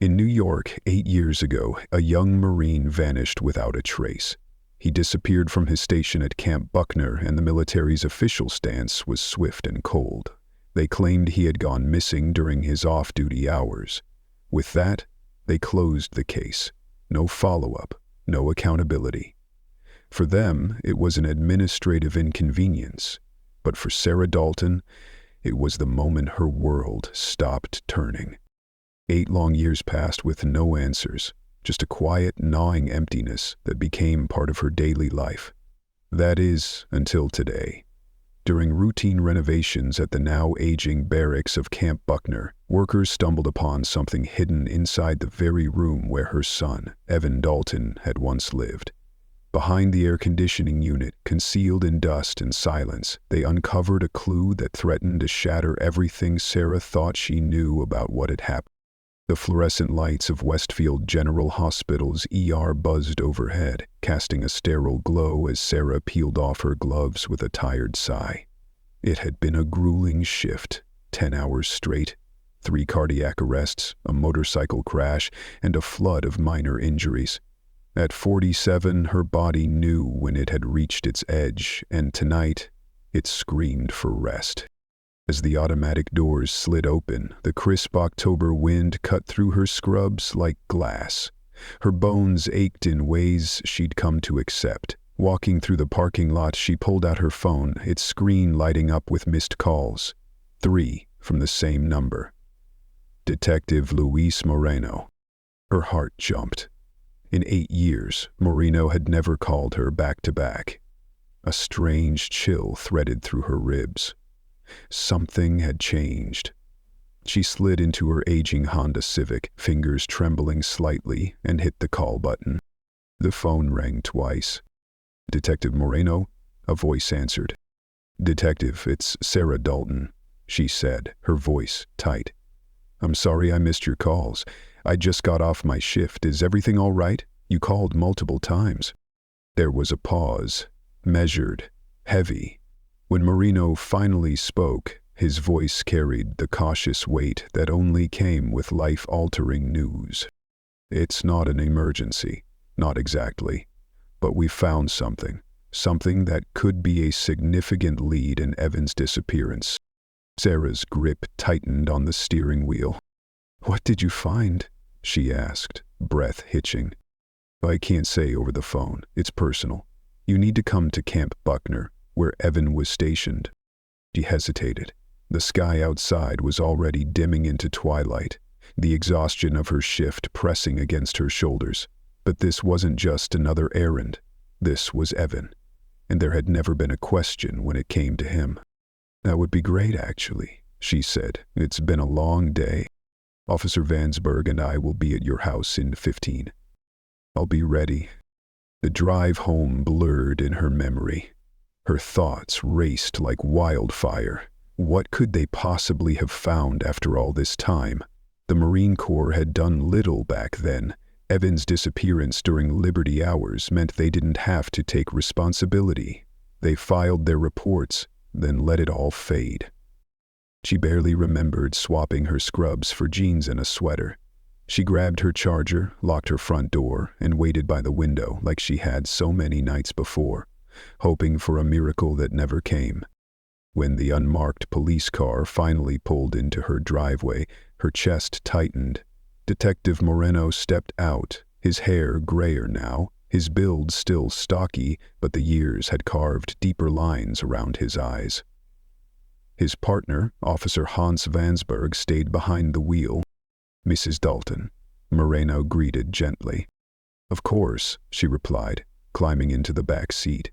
In New York, 8 years ago, a young Marine vanished without a trace. He disappeared from his station at Camp Buckner, and the military's official stance was swift and cold. They claimed he had gone missing during his off-duty hours. With that, they closed the case. No follow-up, no accountability. For them, it was an administrative inconvenience. But for Sarah Dalton, it was the moment her world stopped turning. 8 long years passed with no answers, just a quiet, gnawing emptiness that became part of her daily life. That is, until today. During routine renovations at the now aging barracks of Camp Buckner, workers stumbled upon something hidden inside the very room where her son, Evan Dalton, had once lived. Behind the air conditioning unit, concealed in dust and silence, they uncovered a clue that threatened to shatter everything Sarah thought she knew about what had happened. The fluorescent lights of Westfield General Hospital's ER buzzed overhead, casting a sterile glow as Sarah peeled off her gloves with a tired sigh. It had been a grueling shift, 10 hours straight, 3 cardiac arrests, a motorcycle crash, and a flood of minor injuries. At 47, her body knew when it had reached its edge, and tonight, it screamed for rest. As the automatic doors slid open, the crisp October wind cut through her scrubs like glass. Her bones ached in ways she'd come to accept. Walking through the parking lot, she pulled out her phone, its screen lighting up with missed calls. 3 from the same number. Detective Luis Moreno. Her heart jumped. In 8 years, Moreno had never called her back to back. A strange chill threaded through her ribs. Something had changed. She slid into her aging Honda Civic, fingers trembling slightly, and hit the call button. The phone rang twice. "Detective Moreno?" a voice answered. "Detective, it's Sarah Dalton," she said, her voice tight. "I'm sorry I missed your calls. I just got off my shift. Is everything all right? You called multiple times." There was a pause, measured, heavy. When Moreno finally spoke, his voice carried the cautious weight that only came with life-altering news. "It's not an emergency, not exactly, but we found something that could be a significant lead in Evan's disappearance." Sarah's grip tightened on the steering wheel. "What did you find?" she asked, breath hitching. "I can't say over the phone. It's personal. You need to come to Camp Buckner, where Evan was stationed." She hesitated. The sky outside was already dimming into twilight, the exhaustion of her shift pressing against her shoulders. But this wasn't just another errand. This was Evan, and there had never been a question when it came to him. "That would be great, actually," she said. "It's been a long day. Officer Vansberg and I will be at your house in 15. I'll be ready." The drive home blurred in her memory. Her thoughts raced like wildfire. What could they possibly have found after all this time? The Marine Corps had done little back then. Evan's disappearance during Liberty hours meant they didn't have to take responsibility. They filed their reports, then let it all fade. She barely remembered swapping her scrubs for jeans and a sweater. She grabbed her charger, locked her front door, and waited by the window like she had so many nights before, hoping for a miracle that never came. When the unmarked police car finally pulled into her driveway, her chest tightened. Detective Moreno stepped out, his hair grayer now, his build still stocky, but the years had carved deeper lines around his eyes. His partner, Officer Hans Vansberg, stayed behind the wheel. "Mrs. Dalton," Moreno greeted gently. "Of course," she replied, climbing into the back seat.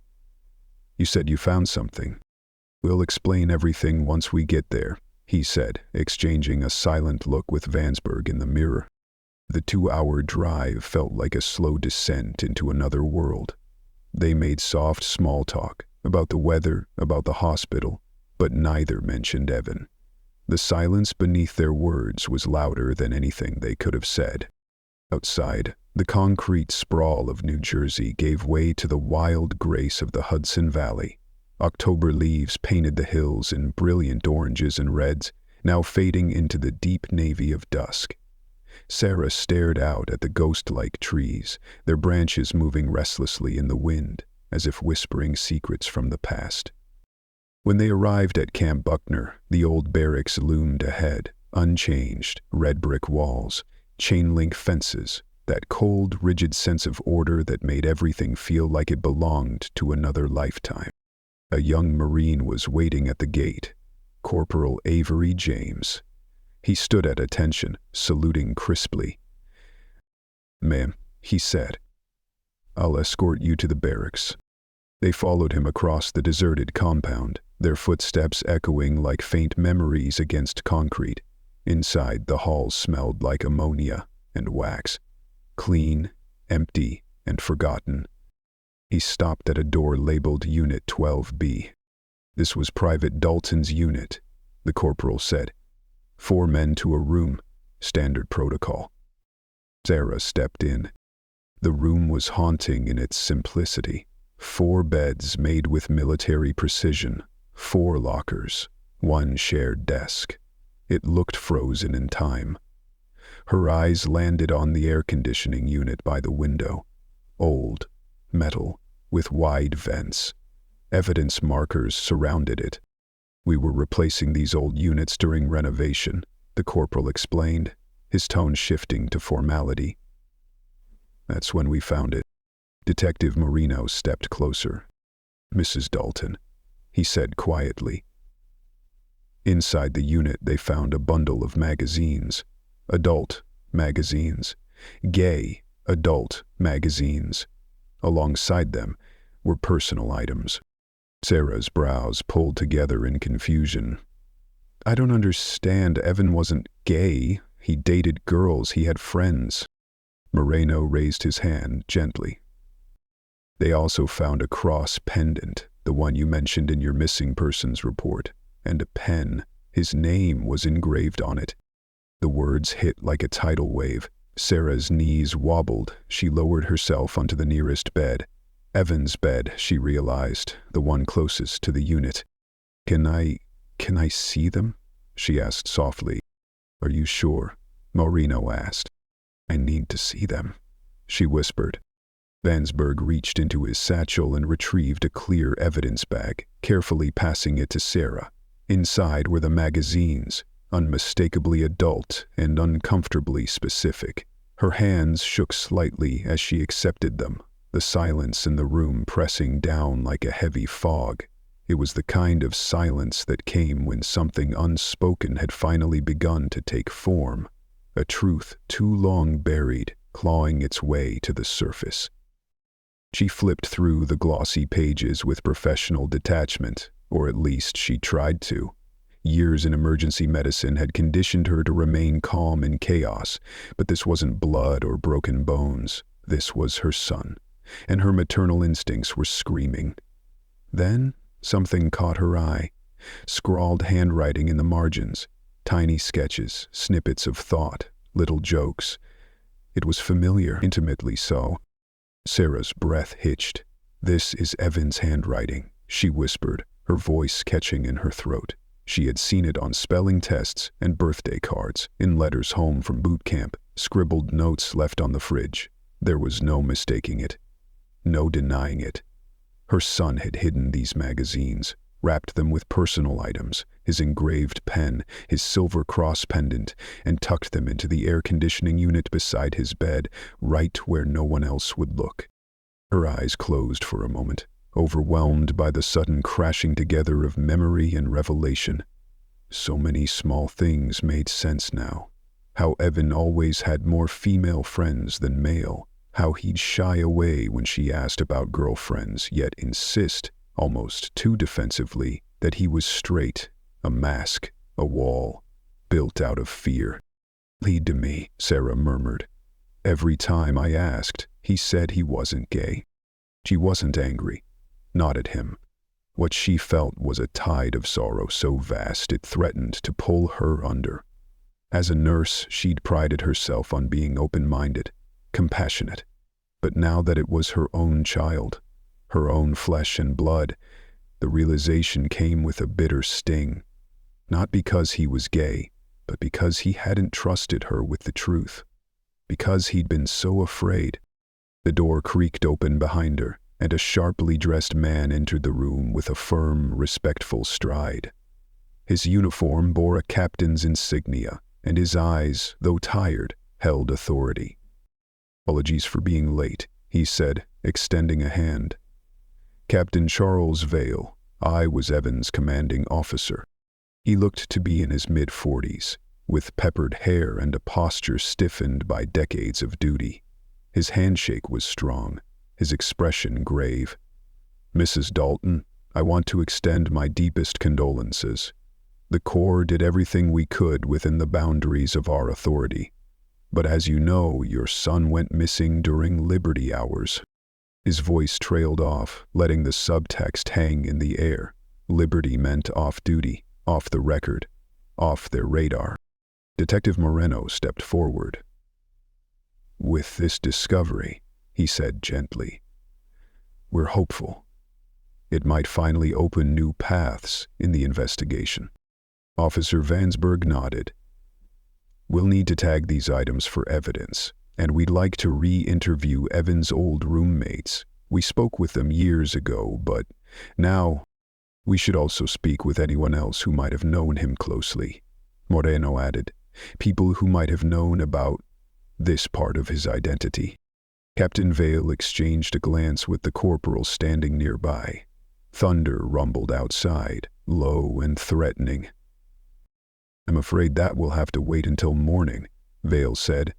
"You said you found something." "We'll explain everything once we get there," he said, exchanging a silent look with Vansberg in the mirror. The 2-hour drive felt like a slow descent into another world. They made soft small talk about the weather, about the hospital, but neither mentioned Evan. The silence beneath their words was louder than anything they could have said. Outside, the concrete sprawl of New Jersey gave way to the wild grace of the Hudson Valley. October leaves painted the hills in brilliant oranges and reds, now fading into the deep navy of dusk. Sarah stared out at the ghost-like trees, their branches moving restlessly in the wind, as if whispering secrets from the past. When they arrived at Camp Buckner, the old barracks loomed ahead, unchanged, red brick walls, chain-link fences, that cold, rigid sense of order that made everything feel like it belonged to another lifetime. A young Marine was waiting at the gate, Corporal Avery James. He stood at attention, saluting crisply. "Ma'am," he said, "I'll escort you to the barracks." They followed him across the deserted compound, their footsteps echoing like faint memories against concrete. Inside, the halls smelled like ammonia and wax. Clean, empty, and forgotten. He stopped at a door labeled Unit 12B. This was Private Dalton's unit, the corporal said. 4 men to a room, standard protocol. Sarah stepped in. The room was haunting in its simplicity. 4 beds made with military precision, 4 lockers, 1 shared desk. It looked frozen in time. Her eyes landed on the air conditioning unit by the window. Old, metal, with wide vents. Evidence markers surrounded it. "We were replacing these old units during renovation," the corporal explained, his tone shifting to formality. "That's when we found it." Detective Marino stepped closer. "Mrs. Dalton," he said quietly. Inside the unit they found a bundle of magazines. Adult magazines. Gay adult magazines. Alongside them were personal items. Sarah's brows pulled together in confusion. "I don't understand. Evan wasn't gay. He dated girls. He had friends." Moreno raised his hand gently. "They also found a cross pendant, the one you mentioned in your missing persons report, and a pen. His name was engraved on it." The words hit like a tidal wave. Sarah's knees wobbled. She lowered herself onto the nearest bed. Evan's bed, she realized, the one closest to the unit. Can I see them?" she asked softly. "Are you sure?" Moreno asked. "I need to see them," she whispered. Vansberg reached into his satchel and retrieved a clear evidence bag, carefully passing it to Sarah. Inside were the magazines, unmistakably adult and uncomfortably specific. Her hands shook slightly as she accepted them, the silence in the room pressing down like a heavy fog. It was the kind of silence that came when something unspoken had finally begun to take form, a truth too long buried, clawing its way to the surface. She flipped through the glossy pages with professional detachment, or at least she tried to. Years in emergency medicine had conditioned her to remain calm in chaos, but this wasn't blood or broken bones. This was her son, and her maternal instincts were screaming. Then something caught her eye. Scrawled handwriting in the margins, tiny sketches, snippets of thought, little jokes. It was familiar, intimately so. Sarah's breath hitched. "This is Evan's handwriting," she whispered, her voice catching in her throat. She had seen it on spelling tests and birthday cards, in letters home from boot camp, scribbled notes left on the fridge. There was no mistaking it, no denying it. Her son had hidden these magazines, wrapped them with personal items, his engraved pen, his silver cross pendant, and tucked them into the air conditioning unit beside his bed, right where no one else would look. Her eyes closed for a moment, overwhelmed by the sudden crashing together of memory and revelation. So many small things made sense now. How Evan always had more female friends than male. How he'd shy away when she asked about girlfriends, yet insist, almost too defensively, that he was straight, a mask, a wall, built out of fear. "Lead to me," Sarah murmured. "Every time I asked, he said he wasn't gay." She wasn't angry. Not at him. What she felt was a tide of sorrow so vast it threatened to pull her under. As a nurse, she'd prided herself on being open-minded, compassionate. But now that it was her own child, her own flesh and blood, the realization came with a bitter sting. Not because he was gay, but because he hadn't trusted her with the truth. because he'd been so afraid. The door creaked open behind her, and a sharply dressed man entered the room with a firm, respectful stride. His uniform bore a captain's insignia, and his eyes, though tired, held authority. "Apologies for being late," he said, extending a hand. "Captain Charles Vale. I was Evan's commanding officer." He looked to be in his mid-40s, with peppered hair and a posture stiffened by decades of duty. His handshake was strong, his expression grave. "Mrs. Dalton, I want to extend my deepest condolences. The Corps did everything we could within the boundaries of our authority. But as you know, your son went missing during Liberty hours." His voice trailed off, letting the subtext hang in the air. Liberty meant off-duty, off the record, off their radar. Detective Moreno stepped forward. "With this discovery," he said gently, "we're hopeful. It might finally open new paths in the investigation." Officer Vansberg nodded. "We'll need to tag these items for evidence, and we'd like to re-interview Evan's old roommates. We spoke with them years ago, but now we should also speak with anyone else who might have known him closely," Moreno added. "People who might have known about this part of his identity." Captain Vale exchanged a glance with the corporal standing nearby. Thunder rumbled outside, low and threatening. "I'm afraid that will have to wait until morning," Vale said.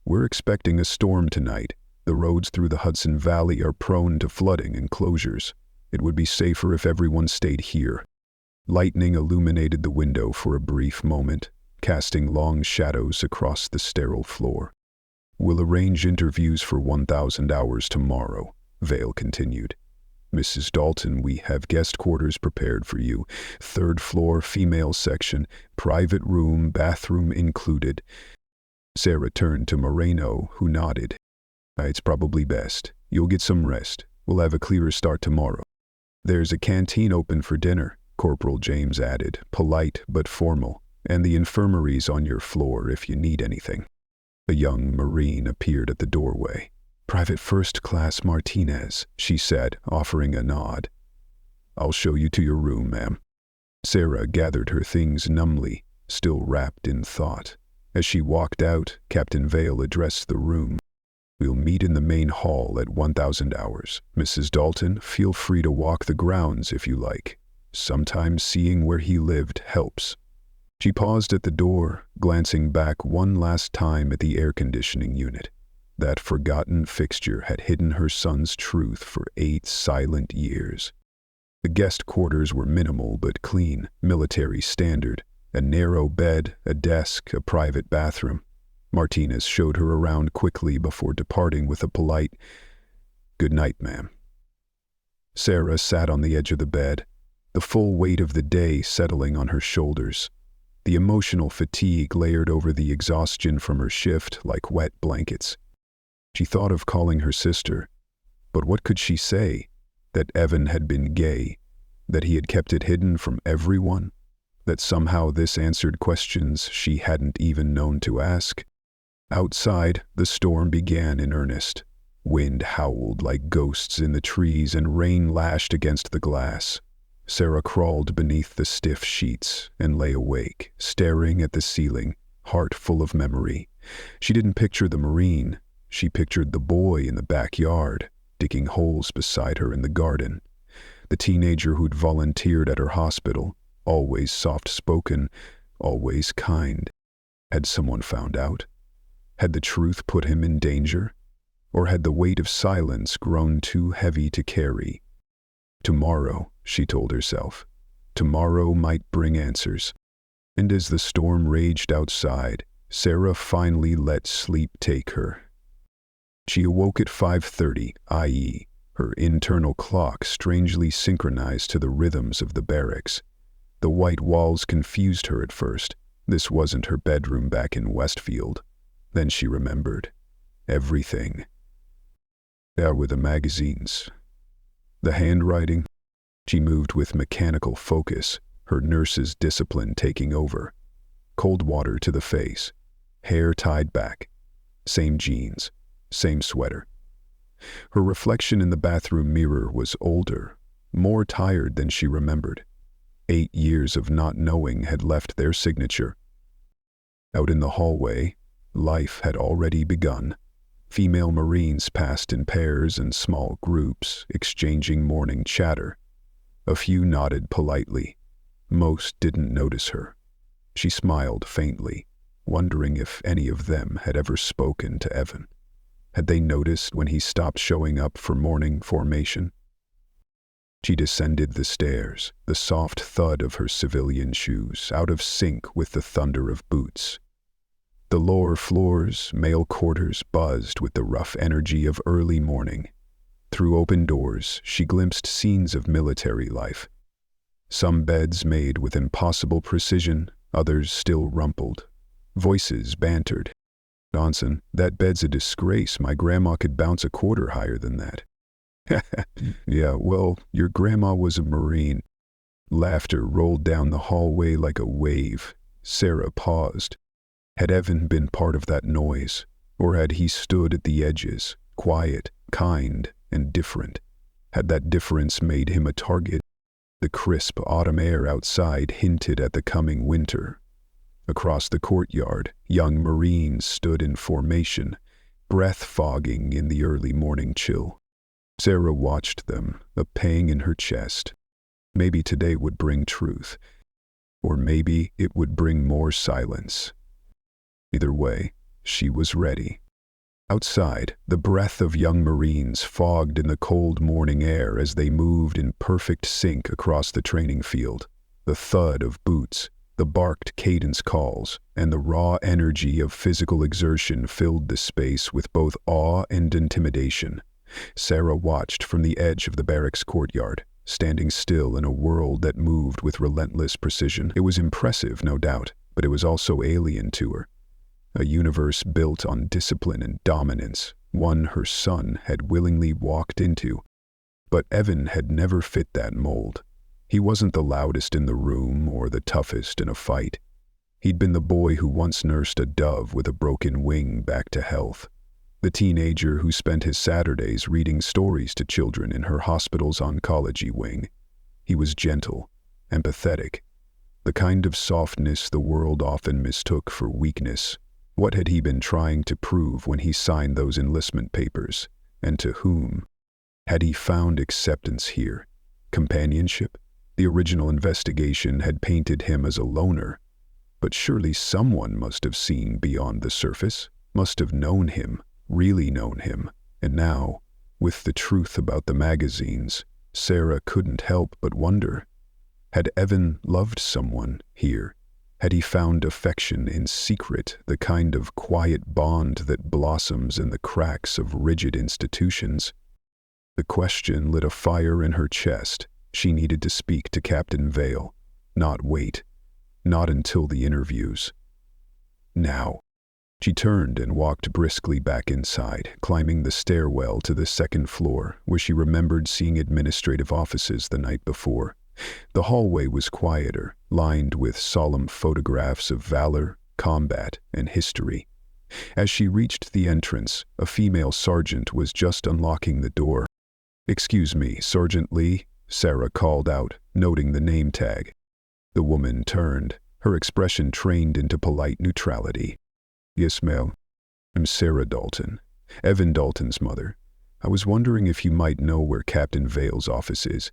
"We're expecting a storm tonight. The roads through the Hudson Valley are prone to flooding and closures. It would be safer if everyone stayed here." Lightning illuminated the window for a brief moment, casting long shadows across the sterile floor. "We'll arrange interviews for 1,000 hours tomorrow," Vale continued. "Mrs. Dalton, we have guest quarters prepared for you. 3rd floor, female section, private room, bathroom included." Sarah turned to Moreno, who nodded. "It's probably best. You'll get some rest. We'll have a clearer start tomorrow." "There's a canteen open for dinner," Corporal James added, polite but formal, "and the infirmary's on your floor if you need anything." A young Marine appeared at the doorway. "Private First Class Martinez," she said, offering a nod. "I'll show you to your room, ma'am." Sarah gathered her things numbly, still wrapped in thought. As she walked out, Captain Vale addressed the room. "We'll meet in the main hall at 1,000 hours. Mrs. Dalton, feel free to walk the grounds if you like. Sometimes seeing where he lived helps." She paused at the door, glancing back one last time at the air conditioning unit. That forgotten fixture had hidden her son's truth for 8 silent years. The guest quarters were minimal but clean, military standard. A narrow bed, a desk, a private bathroom. Martinez showed her around quickly before departing with a polite, "Good night, ma'am." Sarah sat on the edge of the bed, the full weight of the day settling on her shoulders. The emotional fatigue layered over the exhaustion from her shift like wet blankets. She thought of calling her sister, but what could she say? That Evan had been gay, that he had kept it hidden from everyone, that somehow this answered questions she hadn't even known to ask. Outside, the storm began in earnest. Wind howled like ghosts in the trees and rain lashed against the glass. Sarah crawled beneath the stiff sheets and lay awake, staring at the ceiling, heart full of memory. She didn't picture the Marine. She pictured the boy in the backyard, digging holes beside her in the garden. The teenager who'd volunteered at her hospital, always soft-spoken, always kind. Had someone found out? Had the truth put him in danger? Or had the weight of silence grown too heavy to carry? Tomorrow, she told herself. Tomorrow might bring answers. And as the storm raged outside, Sarah finally let sleep take her. She awoke at 5:30, i.e., her internal clock strangely synchronized to the rhythms of the barracks. The white walls confused her at first. This wasn't her bedroom back in Westfield. Then she remembered. Everything. There were the magazines. The handwriting. She moved with mechanical focus, her nurse's discipline taking over. Cold water to the face. Hair tied back. same jeans, same sweater. Her reflection in the bathroom mirror was older, more tired than she remembered. 8 years of not knowing had left their signature. Out in the hallway, life had already begun. Female Marines passed in pairs and small groups, exchanging morning chatter. A few nodded politely. Most didn't notice her. She smiled faintly, wondering if any of them had ever spoken to Evan. Had they noticed when he stopped showing up for morning formation? She descended the stairs, the soft thud of her civilian shoes out of sync with the thunder of boots. The lower floors, male quarters, buzzed with the rough energy of early morning. Through open doors, she glimpsed scenes of military life. Some beds made with impossible precision, others still rumpled. Voices bantered. "Johnson, that bed's a disgrace. My grandma could bounce a quarter higher than that." "Yeah, well, your grandma was a Marine." Laughter rolled down the hallway like a wave. Sarah paused. Had Evan been part of that noise, or had he stood at the edges, quiet, kind, and different? Had that difference made him a target? The crisp autumn air outside hinted at the coming winter. Across the courtyard, young Marines stood in formation, breath fogging in the early morning chill. Sarah watched them, a pang in her chest. Maybe today would bring truth, or maybe it would bring more silence. Either way, she was ready. Outside, the breath of young Marines fogged in the cold morning air as they moved in perfect sync across the training field. The thud of boots, the barked cadence calls, and the raw energy of physical exertion filled the space with both awe and intimidation. Sarah watched from the edge of the barracks courtyard, standing still in a world that moved with relentless precision. It was impressive, no doubt, but it was also alien to her. A universe built on discipline and dominance, one her son had willingly walked into. But Evan had never fit that mold. He wasn't the loudest in the room or the toughest in a fight. He'd been the boy who once nursed a dove with a broken wing back to health. The teenager who spent his Saturdays reading stories to children in her hospital's oncology wing. He was gentle, empathetic, the kind of softness the world often mistook for weakness. What had he been trying to prove when he signed those enlistment papers, and to whom? Had he found acceptance here? Companionship? The original investigation had painted him as a loner, but surely someone must have seen beyond the surface, must have known him, really known him, and now, with the truth about the magazines, Sarah couldn't help but wonder. Had Evan loved someone here? Had he found affection in secret, the kind of quiet bond that blossoms in the cracks of rigid institutions? The question lit a fire in her chest. She needed to speak to Captain Vale. Not wait. Not until the interviews. Now. She turned and walked briskly back inside, climbing the stairwell to the second floor, where she remembered seeing administrative offices the night before. The hallway was quieter, lined with solemn photographs of valor, combat, and history. As she reached the entrance, a female sergeant was just unlocking the door. "Excuse me, Sergeant Lee," Sarah called out, noting the name tag. The woman turned, her expression trained into polite neutrality. "Yes, ma'am. I'm Sarah Dalton, Evan Dalton's mother. I was wondering if you might know where Captain Vale's office is."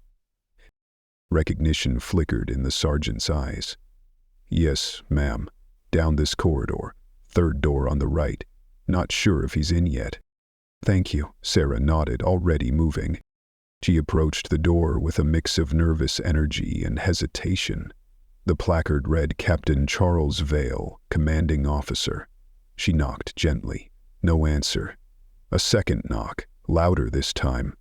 Recognition flickered in the sergeant's eyes. "Yes, ma'am. Down this corridor. Third door on the right. Not sure if he's in yet." "Thank you," Sarah nodded, already moving. She approached the door with a mix of nervous energy and hesitation. The placard read Captain Charles Vale, Commanding Officer. She knocked gently. No answer. A second knock, louder this time.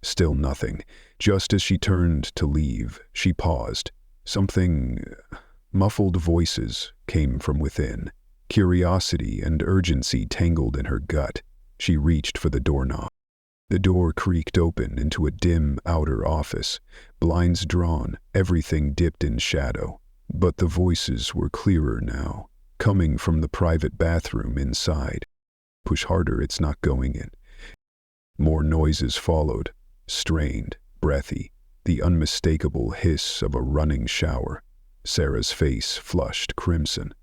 Still nothing. Just as she turned to leave, she paused. Muffled voices came from within. Curiosity and urgency tangled in her gut. She reached for the doorknob. The door creaked open into a dim outer office. Blinds drawn, everything dipped in shadow. But the voices were clearer now, coming from the private bathroom inside. Push harder, it's not going in. More noises followed, strained, breathy, the unmistakable hiss of a running shower. Sarah's face flushed crimson.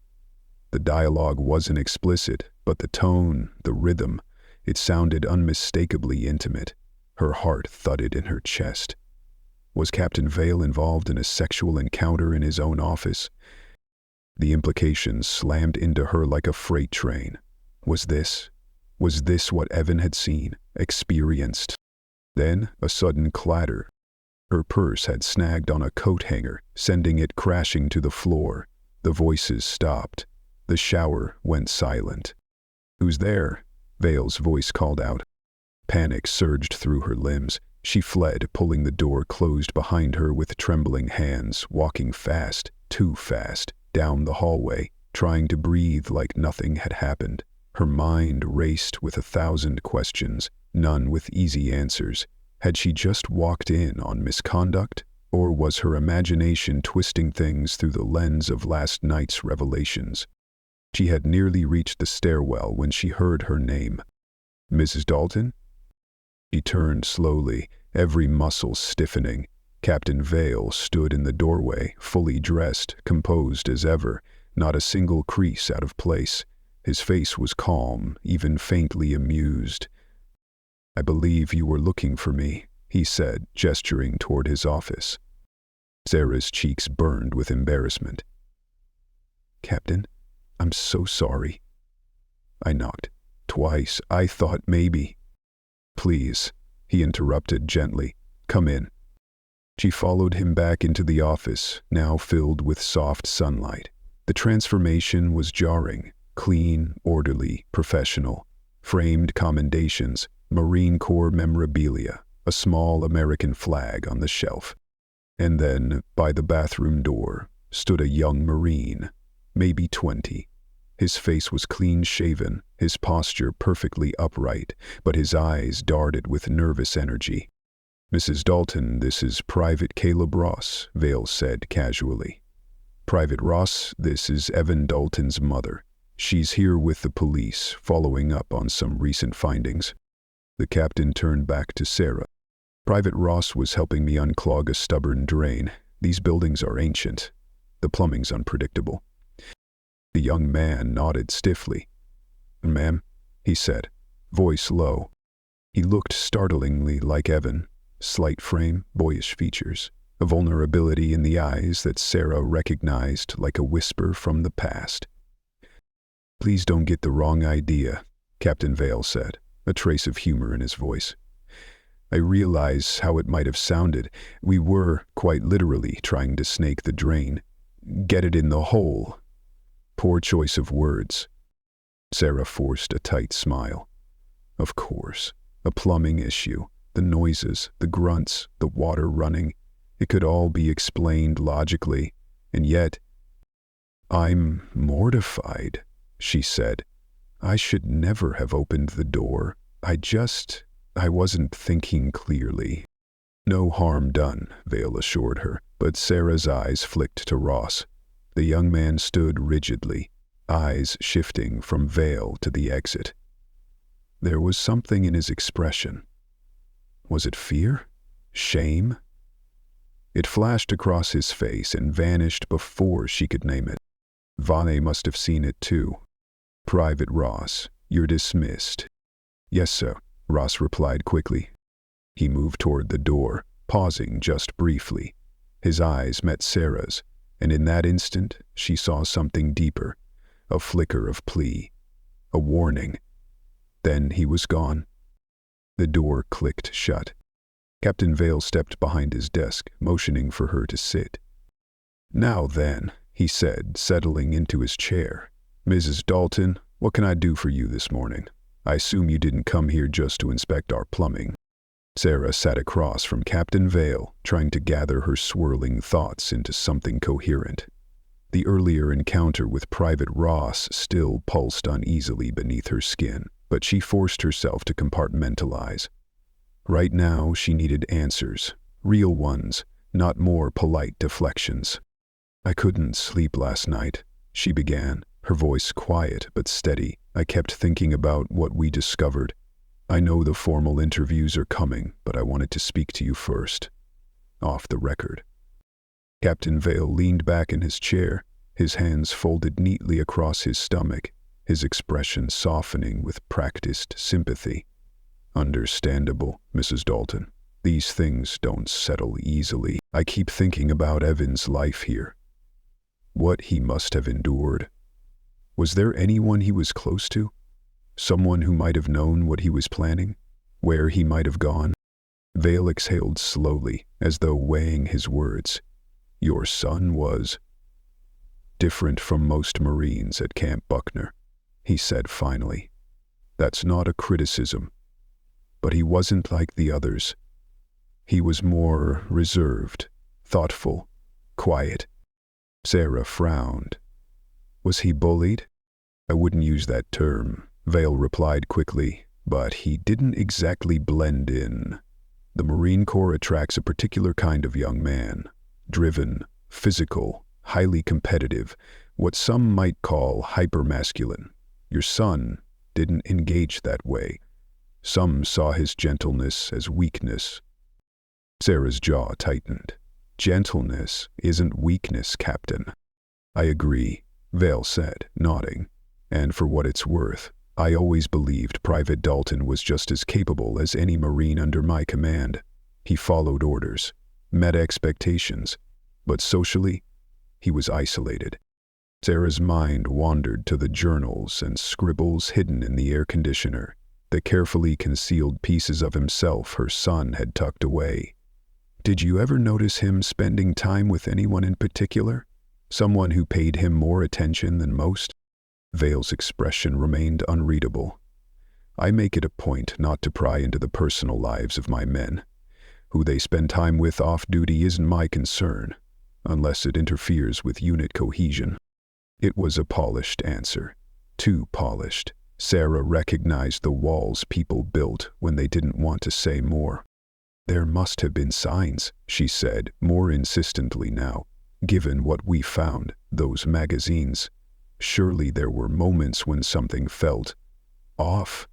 The dialogue wasn't explicit, but the tone, the rhythm, it sounded unmistakably intimate. Her heart thudded in her chest. Was Captain Vale involved in a sexual encounter in his own office? The implications slammed into her like a freight train. Was this what Evan had seen, experienced? Then a sudden clatter. Her purse had snagged on a coat hanger, sending it crashing to the floor. The voices stopped. The shower went silent. "Who's there?" Vale's voice called out. Panic surged through her limbs. She fled, pulling the door closed behind her with trembling hands, walking fast, too fast, down the hallway, trying to breathe like nothing had happened. Her mind raced with 1,000 questions, none with easy answers. Had she just walked in on misconduct, or was her imagination twisting things through the lens of last night's revelations? She had nearly reached the stairwell when she heard her name. "Mrs. Dalton?" She turned slowly, every muscle stiffening. Captain Vale stood in the doorway, fully dressed, composed as ever, not a single crease out of place. His face was calm, even faintly amused. "I believe you were looking for me," he said, gesturing toward his office. Sarah's cheeks burned with embarrassment. "Captain, I'm so sorry." "I knocked twice. I thought maybe—" "Please," he interrupted gently. "Come in." She followed him back into the office, now filled with soft sunlight. The transformation was jarring, clean, orderly, professional. Framed commendations, Marine Corps memorabilia, a small American flag on the shelf. And then, by the bathroom door, stood a young Marine, maybe 20. His face was clean-shaven, his posture perfectly upright, but his eyes darted with nervous energy. "Mrs. Dalton, this is Private Caleb Ross," Vale said casually. "Private Ross, this is Evan Dalton's mother. She's here with the police, following up on some recent findings." The captain turned back to Sarah. "Private Ross was helping me unclog a stubborn drain. These buildings are ancient. The plumbing's unpredictable." The young man nodded stiffly. "Ma'am," he said, voice low. He looked startlingly like Evan. Slight frame, boyish features, a vulnerability in the eyes that Sarah recognized like a whisper from the past. "Please don't get the wrong idea," Captain Vale said, a trace of humor in his voice. "I realize how it might have sounded. We were, quite literally, trying to snake the drain. Get it in the hole." Poor choice of words. Sarah forced a tight smile. Of course, a plumbing issue. The noises, the grunts, the water running. It could all be explained logically, and yet— "I'm mortified," she said. "I should never have opened the door. I wasn't thinking clearly." "No harm done," Vale assured her, but Sarah's eyes flicked to Ross. The young man stood rigidly, eyes shifting from Vale to the exit. There was something in his expression. Was it fear? Shame? It flashed across his face and vanished before she could name it. Vane must have seen it too. "Private Ross, you're dismissed." "Yes, sir," Ross replied quickly. He moved toward the door, pausing just briefly. His eyes met Sarah's, and in that instant she saw something deeper, a flicker of plea, a warning. Then he was gone. The door clicked shut. Captain Vale stepped behind his desk, motioning for her to sit. "Now then," he said, settling into his chair. "Mrs. Dalton, what can I do for you this morning? I assume you didn't come here just to inspect our plumbing." Sarah sat across from Captain Vale, trying to gather her swirling thoughts into something coherent. The earlier encounter with Private Ross still pulsed uneasily beneath her skin, but she forced herself to compartmentalize. Right now she needed answers, real ones, not more polite deflections. "I couldn't sleep last night," she began, Her voice quiet but steady. I kept thinking about what we discovered. I know the formal interviews are coming, but I wanted to speak to you first. Off the record. Captain Vale leaned back in his chair, his hands folded neatly across his stomach, his expression softening with practiced sympathy. Understandable, Mrs. Dalton. These things don't settle easily. I keep thinking about Evan's life here. What he must have endured. Was there anyone he was close to? Someone who might have known what he was planning? Where he might have gone? Vale exhaled slowly, as though weighing his words. Your son was different from most Marines at Camp Buckner, he said finally. That's not a criticism. But he wasn't like the others. He was more reserved, thoughtful, quiet. Sarah frowned. Was he bullied? I wouldn't use that term, Vale replied quickly, but he didn't exactly blend in. The Marine Corps attracts a particular kind of young man. Driven, physical, highly competitive, what some might call hypermasculine. Your son didn't engage that way. Some saw his gentleness as weakness. Sarah's jaw tightened. Gentleness isn't weakness, Captain. I agree, Vale said, nodding. And for what it's worth, I always believed Private Dalton was just as capable as any Marine under my command. He followed orders, met expectations, but socially, he was isolated. Sarah's mind wandered to the journals and scribbles hidden in the air conditioner, the carefully concealed pieces of himself her son had tucked away. Did you ever notice him spending time with anyone in particular? Someone who paid him more attention than most? Vale's expression remained unreadable. I make it a point not to pry into the personal lives of my men. Who they spend time with off-duty isn't my concern, unless it interferes with unit cohesion. It was a polished answer. Too polished. Sarah recognized the walls people built when they didn't want to say more. There must have been signs, she said, more insistently now. Given what we found, those magazines. Surely there were moments when something felt off.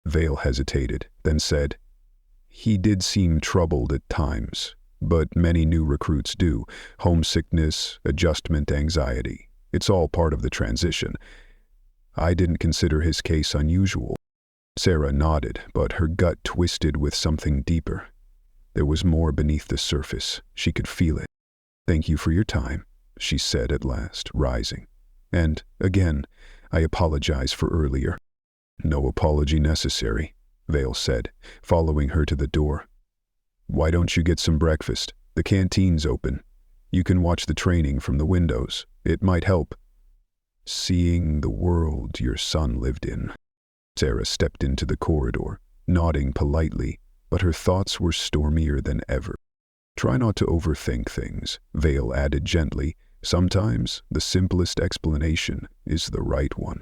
Vale hesitated, then said, He did seem troubled at times, but many new recruits do. Homesickness, adjustment anxiety. It's all part of the transition. I didn't consider his case unusual. Sarah nodded, but her gut twisted with something deeper. There was more beneath the surface. She could feel it. Thank you for your time, she said at last, rising. And, again, I apologize for earlier. No apology necessary, Vale said, following her to the door. Why don't you get some breakfast? The canteen's open. You can watch the training from the windows. It might help. Seeing the world your son lived in. Sarah stepped into the corridor, nodding politely, but her thoughts were stormier than ever. Try not to overthink things, Vale added gently. Sometimes the simplest explanation is the right one.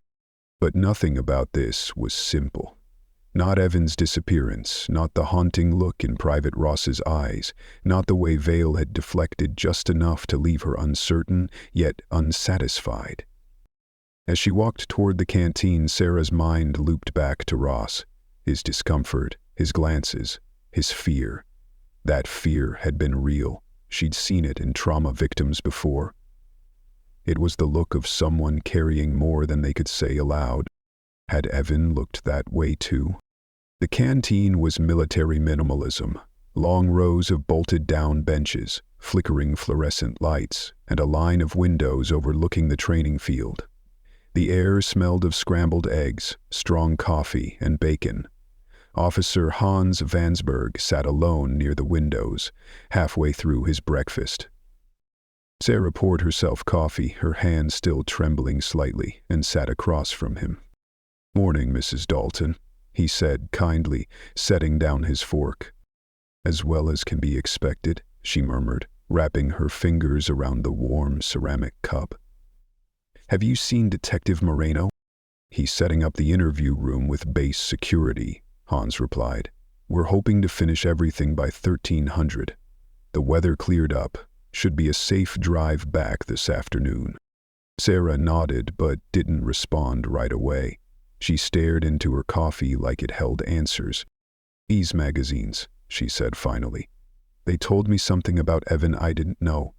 But nothing about this was simple. Not Evan's disappearance, not the haunting look in Private Ross's eyes, not the way Vale had deflected just enough to leave her uncertain, yet unsatisfied. As she walked toward the canteen, Sarah's mind looped back to Ross, his discomfort, his glances, his fear. That fear had been real. She'd seen it in trauma victims before. It was the look of someone carrying more than they could say aloud. Had Evan looked that way too? The canteen was military minimalism. Long rows of bolted-down benches, flickering fluorescent lights, and a line of windows overlooking the training field. The air smelled of scrambled eggs, strong coffee, and bacon. Officer Hans Vansberg sat alone near the windows, halfway through his breakfast. Sarah poured herself coffee, her hand still trembling slightly, and sat across from him. "Morning, Mrs. Dalton," he said kindly, setting down his fork. "As well as can be expected," she murmured, wrapping her fingers around the warm ceramic cup. "Have you seen Detective Moreno?" "He's setting up the interview room with base security," Hans replied. "We're hoping to finish everything by 1300. The weather cleared up. Should be a safe drive back this afternoon." Sarah nodded but didn't respond right away. She stared into her coffee like it held answers. "These magazines," she said finally. "They told me something about Evan I didn't know.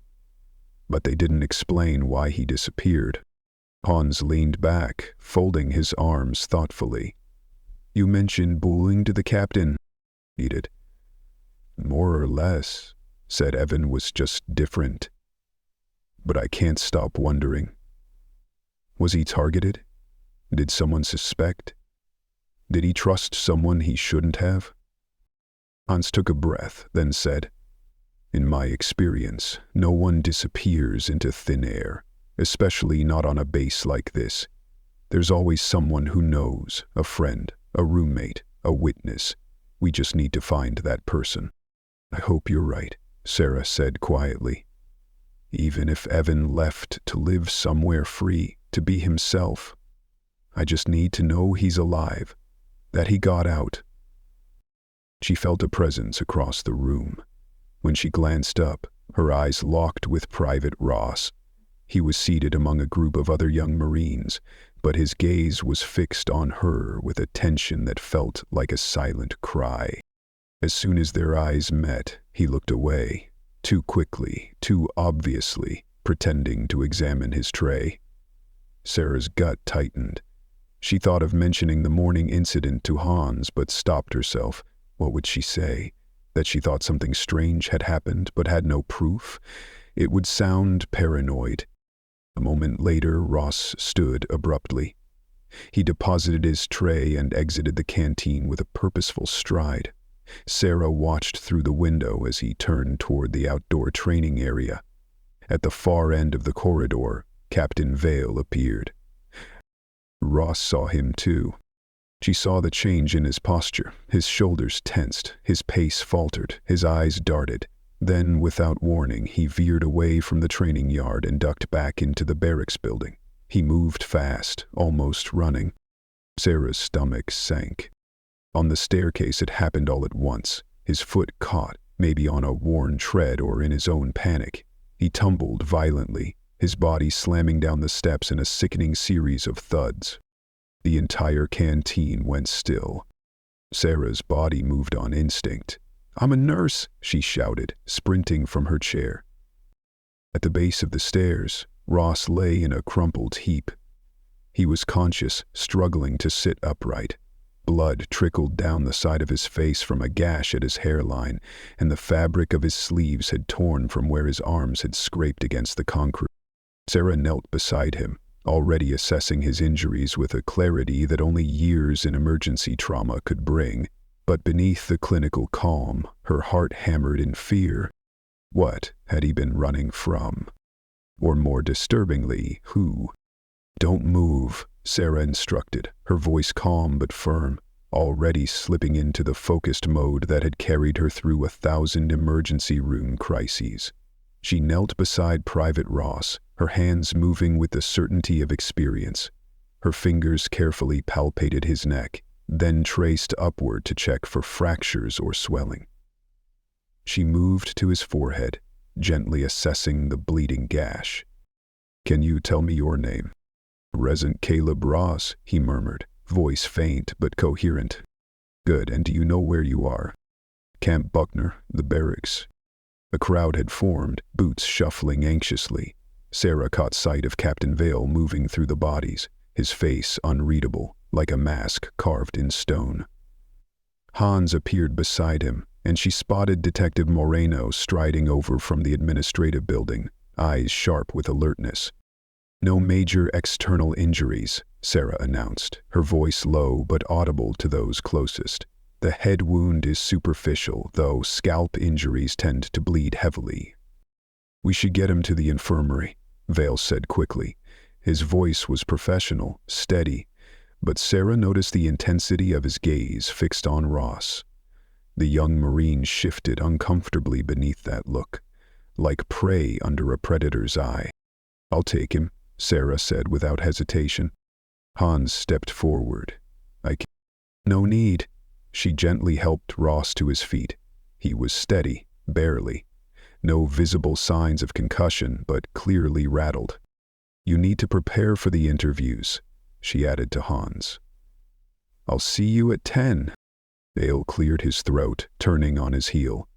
But they didn't explain why he disappeared." Hans leaned back, folding his arms thoughtfully. "You mentioned bullying to the captain," he did. "More or less," said Evan, "was just different. But I can't stop wondering. Was he targeted? Did someone suspect? Did he trust someone he shouldn't have?" Hans took a breath, then said, "In my experience, no one disappears into thin air, especially not on a base like this. There's always someone who knows, a friend, a roommate, a witness. We just need to find that person." "I hope you're right," Sarah said quietly. "Even if Evan left to live somewhere free, to be himself, I just need to know he's alive, that he got out." She felt a presence across the room. When she glanced up, her eyes locked with Private Ross. He was seated among a group of other young Marines, but his gaze was fixed on her with a tension that felt like a silent cry. As soon as their eyes met, he looked away, too quickly, too obviously, pretending to examine his tray. Sarah's gut tightened. She thought of mentioning the morning incident to Hans, but stopped herself. What would she say? That she thought something strange had happened, but had no proof? It would sound paranoid. A moment later, Ross stood abruptly. He deposited his tray and exited the canteen with a purposeful stride. Sarah watched through the window as he turned toward the outdoor training area. At the far end of the corridor, Captain Vale appeared. Ross saw him too. She saw the change in his posture. His shoulders tensed, his pace faltered, his eyes darted. Then, without warning, he veered away from the training yard and ducked back into the barracks building. He moved fast, almost running. Sarah's stomach sank. On the staircase it happened all at once. His foot caught, maybe on a worn tread or in his own panic. He tumbled violently, his body slamming down the steps in a sickening series of thuds. The entire canteen went still. Sarah's body moved on instinct. "I'm a nurse," she shouted, sprinting from her chair. At the base of the stairs, Ross lay in a crumpled heap. He was conscious, struggling to sit upright. Blood trickled down the side of his face from a gash at his hairline, and the fabric of his sleeves had torn from where his arms had scraped against the concrete. Sarah knelt beside him, already assessing his injuries with a clarity that only years in emergency trauma could bring. But beneath the clinical calm, her heart hammered in fear. What had he been running from? Or more disturbingly, who? "Don't move," Sarah instructed, her voice calm but firm, already slipping into the focused mode that had carried her through 1,000 emergency room crises. She knelt beside Private Ross, her hands moving with the certainty of experience. Her fingers carefully palpated his neck, then traced upward to check for fractures or swelling. She moved to his forehead, gently assessing the bleeding gash. "Can you tell me your name?" "Resident Caleb Ross," he murmured, voice faint but coherent. "Good, and do you know where you are?" "Camp Buckner, the barracks." A crowd had formed, boots shuffling anxiously. Sarah caught sight of Captain Vale moving through the bodies, his face unreadable, like a mask carved in stone. Hans appeared beside him, and she spotted Detective Moreno striding over from the administrative building, eyes sharp with alertness. "No major external injuries," Sarah announced, her voice low but audible to those closest. "The head wound is superficial, though scalp injuries tend to bleed heavily." "We should get him to the infirmary," Vale said quickly. His voice was professional, steady, but Sarah noticed the intensity of his gaze fixed on Ross. The young Marine shifted uncomfortably beneath that look, like prey under a predator's eye. "I'll take him," Sarah said without hesitation. Hans stepped forward. "No need." She gently helped Ross to his feet. He was steady, barely. No visible signs of concussion, but clearly rattled. You need to prepare for the interviews, she added to Hans. I'll see you at 10. Dale cleared his throat, turning on his heel.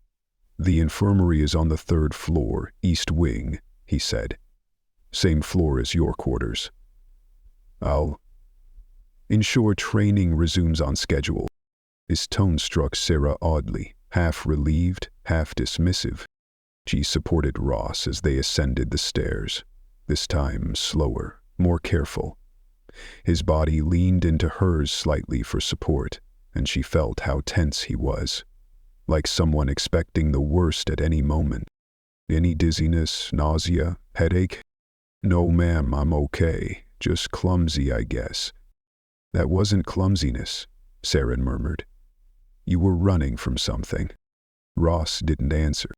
The infirmary is on the 3rd floor, East Wing, he said. Same floor as your quarters. I'll ensure training resumes on schedule. His tone struck Sarah oddly, half relieved, half dismissive. She supported Ross as they ascended the stairs, this time slower, more careful. His body leaned into hers slightly for support, and she felt how tense he was, like someone expecting the worst at any moment. Any dizziness, nausea, headache? No, ma'am, I'm okay. Just clumsy, I guess. That wasn't clumsiness, Sarah murmured. You were running from something. Ross didn't answer.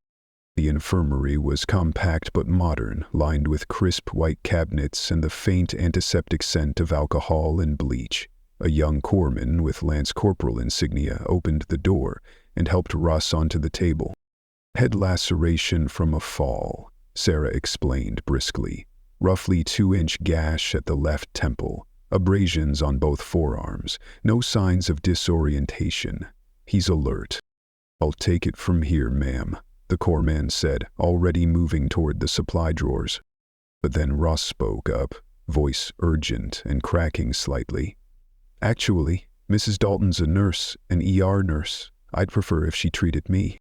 The infirmary was compact but modern, lined with crisp white cabinets and the faint antiseptic scent of alcohol and bleach. A young corpsman with Lance Corporal insignia opened the door and helped Ross onto the table. Head laceration from a fall, Sarah explained briskly. Roughly 2-inch gash at the left temple, abrasions on both forearms, no signs of disorientation. He's alert. I'll take it from here, ma'am, the corpsman said, already moving toward the supply drawers. But then Ross spoke up, voice urgent and cracking slightly. Actually, Mrs. Dalton's a nurse, an ER nurse. I'd prefer if she treated me.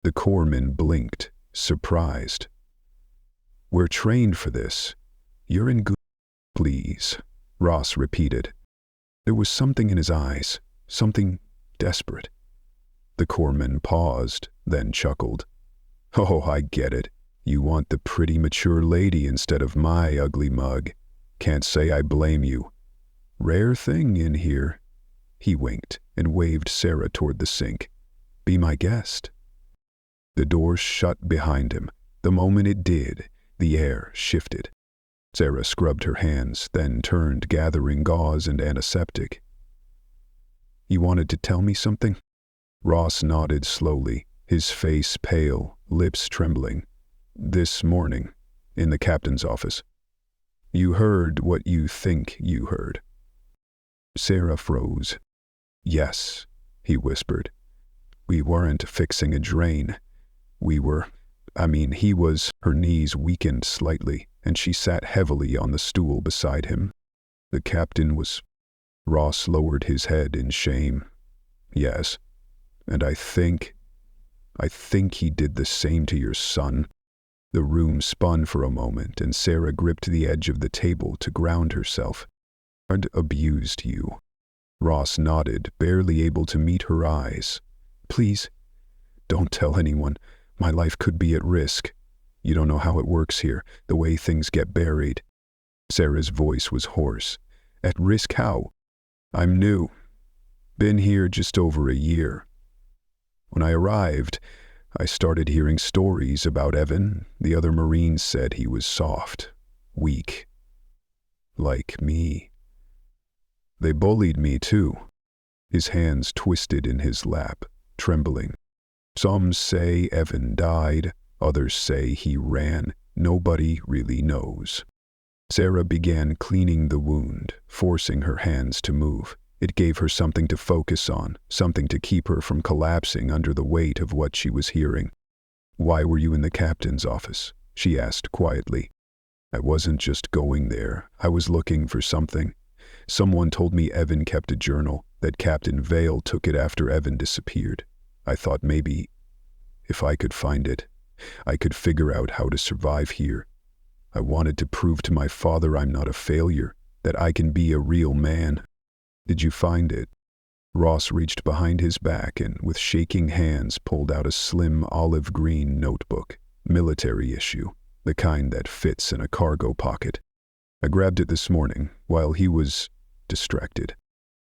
The corpsman blinked, surprised. We're trained for this. You're in good. Please, Ross repeated. There was something in his eyes, something desperate. The corpsman paused, then chuckled. Oh, I get it. You want the pretty mature lady instead of my ugly mug. Can't say I blame you. Rare thing in here. He winked and waved Sarah toward the sink. Be my guest. The door shut behind him. The moment it did, the air shifted. Sarah scrubbed her hands, then turned, gathering gauze and antiseptic. You wanted to tell me something? Ross nodded slowly, his face pale, lips trembling. This morning, in the captain's office. You heard what you think you heard. Sarah froze. Yes, he whispered. We weren't fixing a drain. He was. Her knees weakened slightly, and she sat heavily on the stool beside him. The captain was. Ross lowered his head in shame. Yes, and I think he did the same to your son. The room spun for a moment, and Sarah gripped the edge of the table to ground herself. And abused you. Ross nodded, barely able to meet her eyes. Please, don't tell anyone. My life could be at risk. You don't know how it works here, the way things get buried. Sarah's voice was hoarse. At risk how? I'm new. Been here just over a year. When I arrived, I started hearing stories about Evan. The other Marines said he was soft, weak. Like me. They bullied me too. His hands twisted in his lap, trembling. Some say Evan died, others say he ran. Nobody really knows. Sarah began cleaning the wound, forcing her hands to move. It gave her something to focus on, something to keep her from collapsing under the weight of what she was hearing. Why were you in the captain's office? She asked quietly. I wasn't just going there. I was looking for something. Someone told me Evan kept a journal, that Captain Vale took it after Evan disappeared. I thought maybe, if I could find it, I could figure out how to survive here. I wanted to prove to my father I'm not a failure, that I can be a real man. Did you find it? Ross reached behind his back and, with shaking hands, pulled out a slim olive green notebook, military issue, the kind that fits in a cargo pocket. I grabbed it this morning, while he was distracted.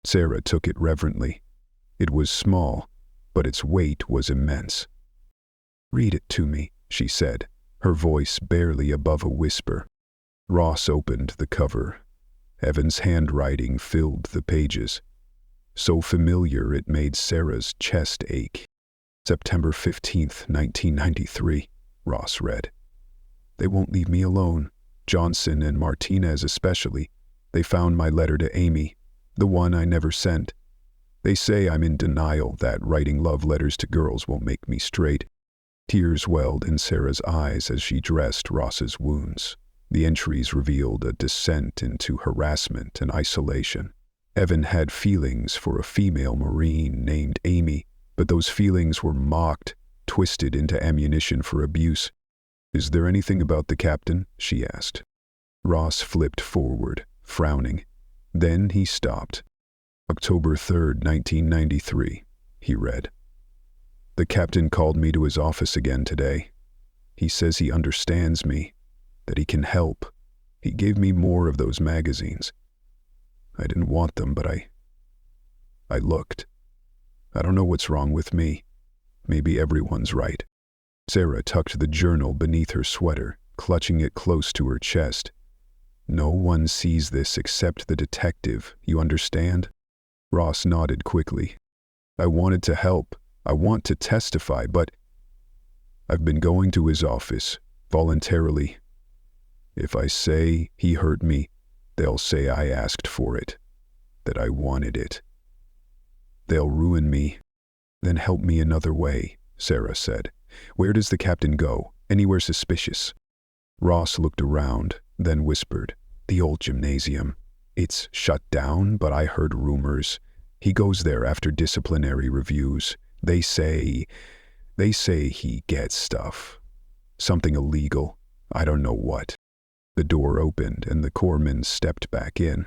Sarah took it reverently. It was small, but its weight was immense. Read it to me, she said, her voice barely above a whisper. Ross opened the cover. Evan's handwriting filled the pages. So familiar it made Sarah's chest ache. September 15th, 1993, Ross read. They won't leave me alone. Johnson and Martinez especially. They found my letter to Amy, the one I never sent. They say I'm in denial that writing love letters to girls won't make me straight. Tears welled in Sarah's eyes as she dressed Ross's wounds. The entries revealed a descent into harassment and isolation. Evan had feelings for a female Marine named Amy, but those feelings were mocked, twisted into ammunition for abuse. "Is there anything about the captain?" she asked. Ross flipped forward, frowning. Then he stopped. October 3rd, 1993, he read. "The captain called me to his office again today. He says he understands me, that he can help. He gave me more of those magazines. I didn't want them, but I looked. I don't know what's wrong with me. Maybe everyone's right." Sarah tucked the journal beneath her sweater, clutching it close to her chest. "No one sees this except the detective, you understand?" Ross nodded quickly. "I wanted to help. I want to testify, but I've been going to his office, voluntarily. If I say he hurt me, they'll say I asked for it, that I wanted it. They'll ruin me, then help me another way," Sarah said. "Where does the captain go? Anywhere suspicious?" Ross looked around, then whispered, "The old gymnasium. It's shut down, but I heard rumors. He goes there after disciplinary reviews. They say he gets stuff. Something illegal. I don't know what." The door opened and the corpsman stepped back in.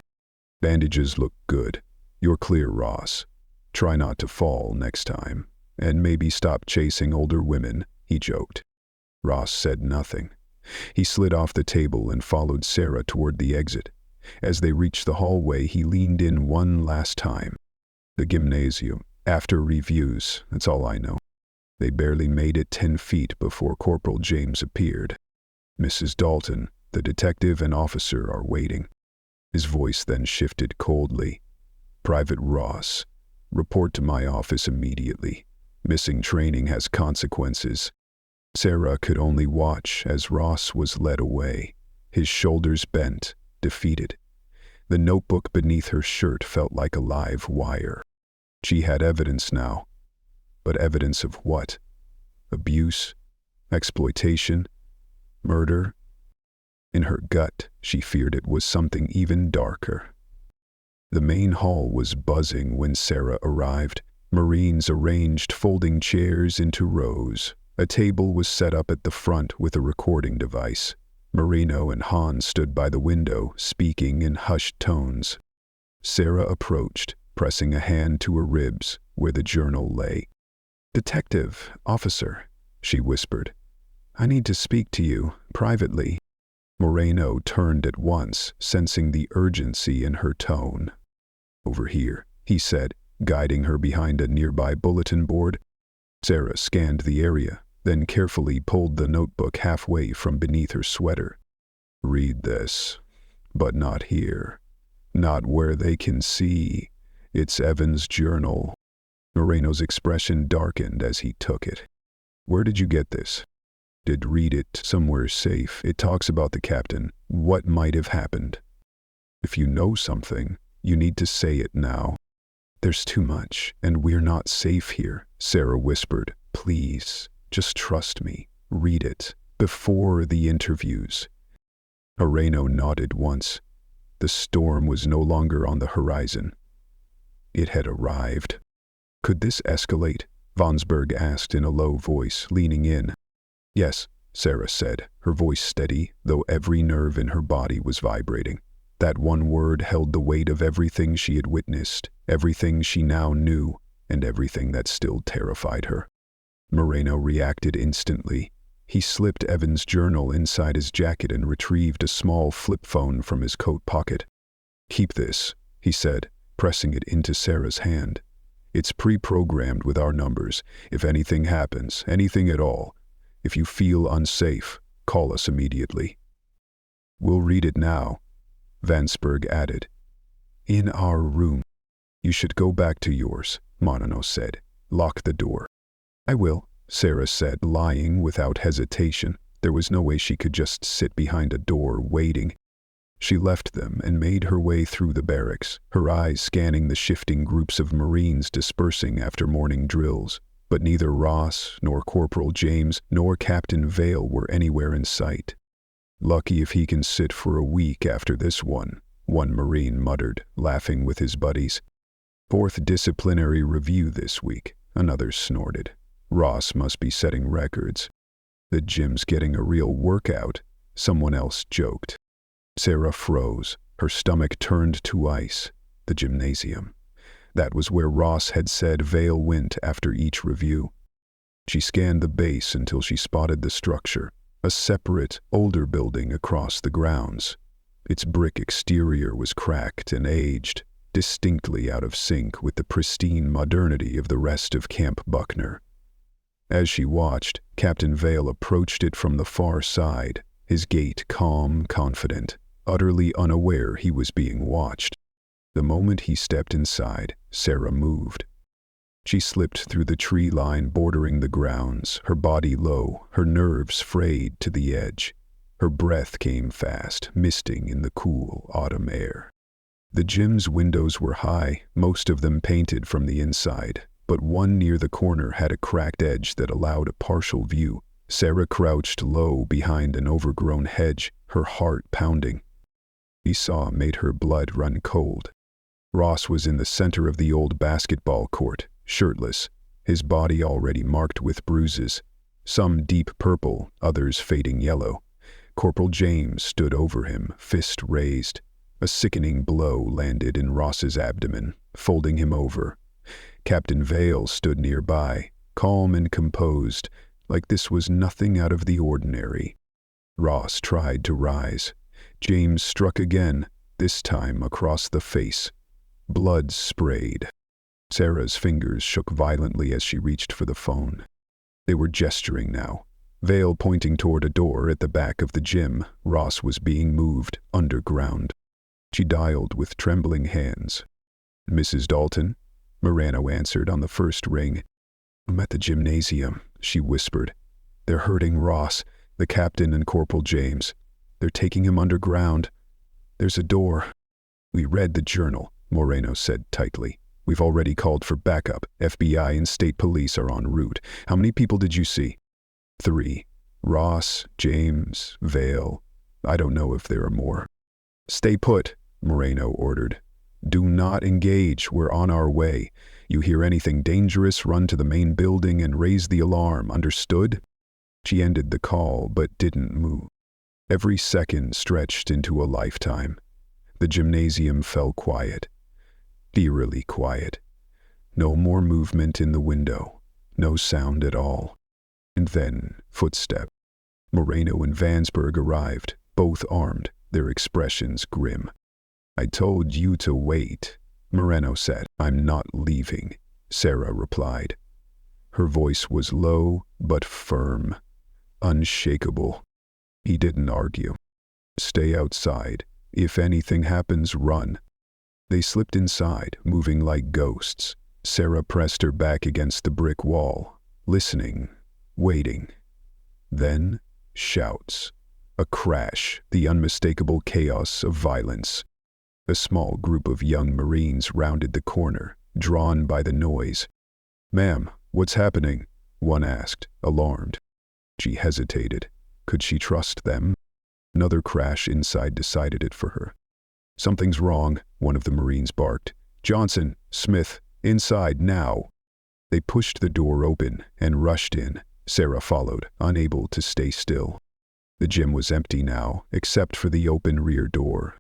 "Bandages look good. You're clear, Ross. Try not to fall next time. And maybe stop chasing older women," he joked. Ross said nothing. He slid off the table and followed Sarah toward the exit. As they reached the hallway, he leaned in one last time. "The gymnasium. After reviews, that's all I know." They barely made it 10 feet before Corporal James appeared. "Mrs. Dalton, the detective and officer are waiting." His voice then shifted coldly. "Private Ross, report to my office immediately. Missing training has consequences." Sarah could only watch as Ross was led away, his shoulders bent, defeated. The notebook beneath her shirt felt like a live wire. She had evidence now. But evidence of what? Abuse? Exploitation? Murder? In her gut, she feared it was something even darker. The main hall was buzzing when Sarah arrived. Marines arranged folding chairs into rows. A table was set up at the front with a recording device. Marino and Hans stood by the window, speaking in hushed tones. Sarah approached, pressing a hand to her ribs, where the journal lay. "Detective, officer," she whispered. "I need to speak to you, privately." Moreno turned at once, sensing the urgency in her tone. "Over here," he said, guiding her behind a nearby bulletin board. Sarah scanned the area, then carefully pulled the notebook halfway from beneath her sweater. "Read this, but not here. Not where they can see. It's Evan's journal." Moreno's expression darkened as he took it. "Where did you get this?" "Did read it somewhere safe. It talks about the captain, what might have happened. If you know something, you need to say it now." "There's too much, and we're not safe here," Sarah whispered. "Please, just trust me. Read it. Before the interviews." Moreno nodded once. The storm was no longer on the horizon. It had arrived. "Could this escalate?" Vonsberg asked in a low voice, leaning in. "Yes," Sarah said, her voice steady, though every nerve in her body was vibrating. That one word held the weight of everything she had witnessed, everything she now knew, and everything that still terrified her. Moreno reacted instantly. He slipped Evan's journal inside his jacket and retrieved a small flip phone from his coat pocket. "Keep this," he said, pressing it into Sarah's hand. "It's pre-programmed with our numbers. If anything happens, anything at all, if you feel unsafe, call us immediately." "We'll read it now," Vansberg added. "In our room." "You should go back to yours," Moreno said. "Lock the door." "I will," Sarah said, lying without hesitation. There was no way she could just sit behind a door waiting. She left them and made her way through the barracks, her eyes scanning the shifting groups of Marines dispersing after morning drills. But neither Ross, nor Corporal James, nor Captain Vale were anywhere in sight. "Lucky if he can sit for a week after this one," one Marine muttered, laughing with his buddies. "Fourth disciplinary review this week," another snorted. "Ross must be setting records." "The gym's getting a real workout," someone else joked. Sarah froze, her stomach turned to ice. The gymnasium. That was where Ross had said Vale went after each review. She scanned the base until she spotted the structure, a separate, older building across the grounds. Its brick exterior was cracked and aged, distinctly out of sync with the pristine modernity of the rest of Camp Buckner. As she watched, Captain Vale approached it from the far side, his gait calm, confident, utterly unaware he was being watched. The moment he stepped inside, Sarah moved. She slipped through the tree line bordering the grounds, her body low, her nerves frayed to the edge. Her breath came fast, misting in the cool autumn air. The gym's windows were high, most of them painted from the inside, but one near the corner had a cracked edge that allowed a partial view. Sarah crouched low behind an overgrown hedge, her heart pounding. He saw made her blood run cold. Ross was in the center of the old basketball court, shirtless, his body already marked with bruises, some deep purple, others fading yellow. Corporal James stood over him, fist raised. A sickening blow landed in Ross's abdomen, folding him over. Captain Vale stood nearby, calm and composed, like this was nothing out of the ordinary. Ross tried to rise. James struck again, this time across the face. Blood sprayed. Sarah's fingers shook violently as she reached for the phone. They were gesturing now, Vale pointing toward a door at the back of the gym. Ross was being moved underground. She dialed with trembling hands. "Mrs. Dalton?" Morano answered on the first ring. "I'm at the gymnasium," she whispered. "They're hurting Ross, the captain and Corporal James. They're taking him underground. There's a door." "We read the journal," Moreno said tightly. "We've already called for backup. FBI and state police are en route. How many people did you see?" "3. Ross, James, Vale. I don't know if there are more." "Stay put," Moreno ordered. "Do not engage. We're on our way. You hear anything dangerous, run to the main building and raise the alarm. Understood?" She ended the call but didn't move. Every second stretched into a lifetime. The gymnasium fell quiet. Eerily quiet. No more movement in the window. No sound at all. And then, footstep. Moreno and Vansberg arrived, both armed, their expressions grim. "I told you to wait," Moreno said. "I'm not leaving," Sarah replied. Her voice was low but firm, unshakable. He didn't argue. "Stay outside. If anything happens, run." They slipped inside, moving like ghosts. Sarah pressed her back against the brick wall, listening, waiting. Then, shouts. A crash, the unmistakable chaos of violence. A small group of young Marines rounded the corner, drawn by the noise. "Ma'am, what's happening?" one asked, alarmed. She hesitated. Could she trust them? Another crash inside decided it for her. "Something's wrong," one of the Marines barked. "Johnson, Smith, inside now." They pushed the door open and rushed in. Sarah followed, unable to stay still. The gym was empty now, except for the open rear door.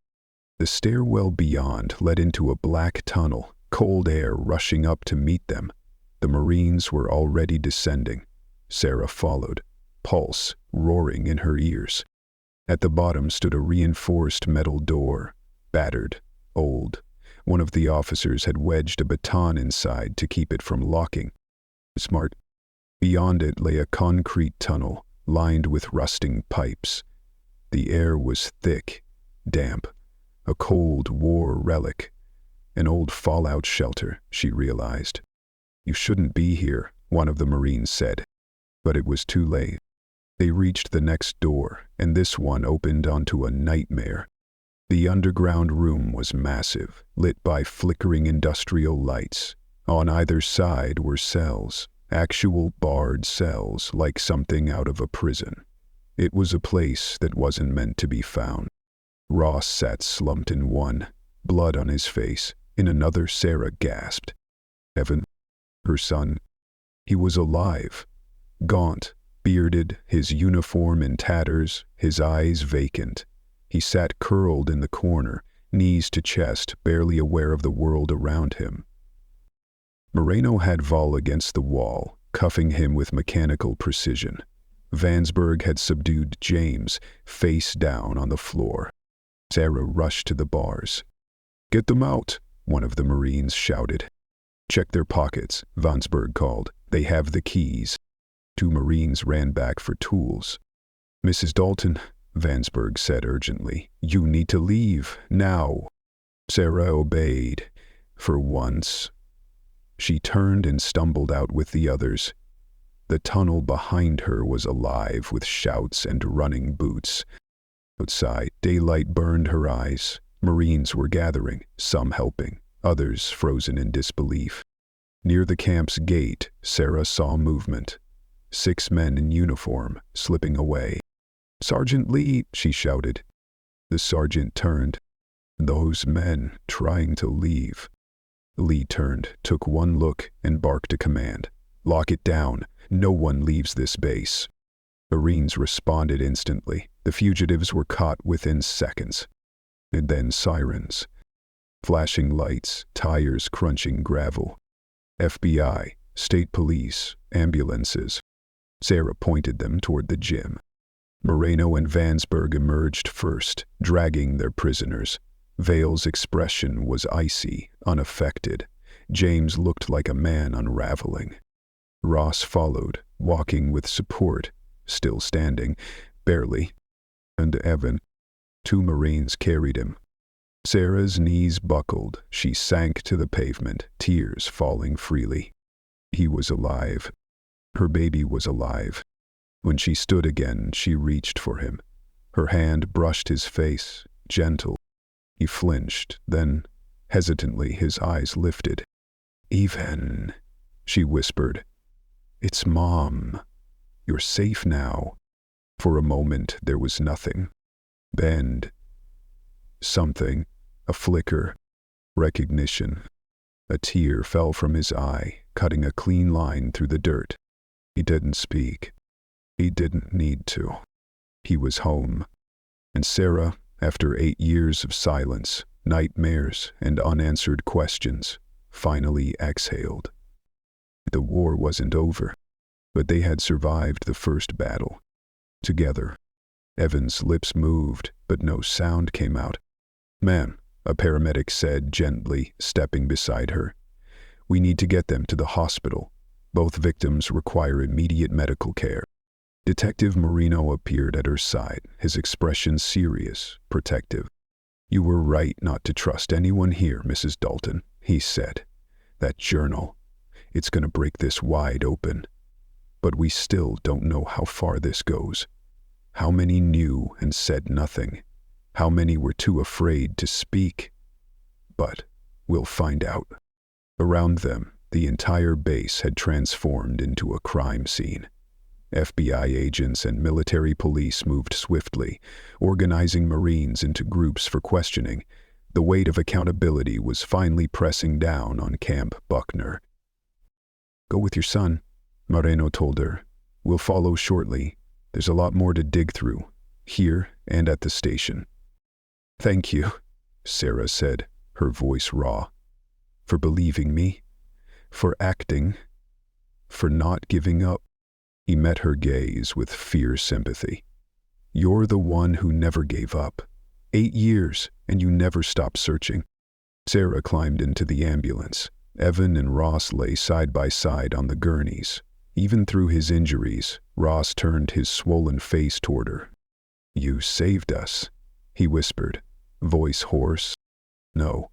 The stairwell beyond led into a black tunnel, cold air rushing up to meet them. The Marines were already descending. Sarah followed, pulse roaring in her ears. At the bottom stood a reinforced metal door, battered, old. One of the officers had wedged a baton inside to keep it from locking. Smart. Beyond it lay a concrete tunnel, lined with rusting pipes. The air was thick, damp, a cold war relic. An old fallout shelter, she realized. "You shouldn't be here," one of the Marines said. But it was too late. They reached the next door, and this one opened onto a nightmare. The underground room was massive, lit by flickering industrial lights. On either side were cells, actual barred cells like something out of a prison. It was a place that wasn't meant to be found. Ross sat slumped in one, blood on his face. In another, Sarah gasped. Evan, her son. He was alive. Gaunt, bearded, his uniform in tatters, his eyes vacant. He sat curled in the corner, knees to chest, barely aware of the world around him. Moreno had Val against the wall, cuffing him with mechanical precision. Vansberg had subdued James, face down on the floor. Sarah rushed to the bars. "Get them out," one of the Marines shouted. "Check their pockets," Vansberg called. "They have the keys." 2 Marines ran back for tools. "Mrs. Dalton," Vansberg said urgently, "you need to leave, now." Sarah obeyed. For once. She turned and stumbled out with the others. The tunnel behind her was alive with shouts and running boots. Outside, daylight burned her eyes. Marines were gathering, some helping, others frozen in disbelief. Near the camp's gate, Sarah saw movement. 6 men in uniform, slipping away. "Sergeant Lee," she shouted. The sergeant turned. "Those men trying to leave." Lee turned, took one look, and barked a command. "Lock it down. No one leaves this base." Marines responded instantly. The fugitives were caught within seconds. And then sirens. Flashing lights, tires crunching gravel. FBI, state police, ambulances. Sarah pointed them toward the gym. Moreno and Vansberg emerged first, dragging their prisoners. Vale's expression was icy, unaffected. James looked like a man unraveling. Ross followed, walking with support, still standing, barely. And Evan. 2 Marines carried him. Sarah's knees buckled. She sank to the pavement, tears falling freely. He was alive. Her baby was alive. When she stood again, she reached for him. Her hand brushed his face, gentle. He flinched, then, hesitantly, his eyes lifted. "Evan," she whispered. "It's Mom. You're safe now." For a moment, there was nothing. Bend. Something. A flicker. Recognition. A tear fell from his eye, cutting a clean line through the dirt. He didn't speak. He didn't need to. He was home. And Sarah, after 8 years of silence, nightmares, and unanswered questions, finally exhaled. The war wasn't over, but they had survived the first battle. Together. Evan's lips moved, but no sound came out. "Ma'am," a paramedic said gently, stepping beside her. "We need to get them to the hospital. Both victims require immediate medical care." Detective Moreno appeared at her side, his expression serious, protective. "You were right not to trust anyone here, Mrs. Dalton," he said. "That journal, it's going to break this wide open. But we still don't know how far this goes. How many knew and said nothing? How many were too afraid to speak? But we'll find out." Around them, the entire base had transformed into a crime scene. FBI agents and military police moved swiftly, organizing Marines into groups for questioning. The weight of accountability was finally pressing down on Camp Buckner. "Go with your son," Moreno told her. "We'll follow shortly. There's a lot more to dig through, here and at the station." "Thank you," Sarah said, her voice raw. "For believing me. For acting. For not giving up." He met her gaze with fierce sympathy. "You're the one who never gave up. 8 years, and you never stopped searching." Sarah climbed into the ambulance. Evan and Ross lay side by side on the gurneys. Even through his injuries, Ross turned his swollen face toward her. "You saved us," he whispered, voice hoarse. "No,"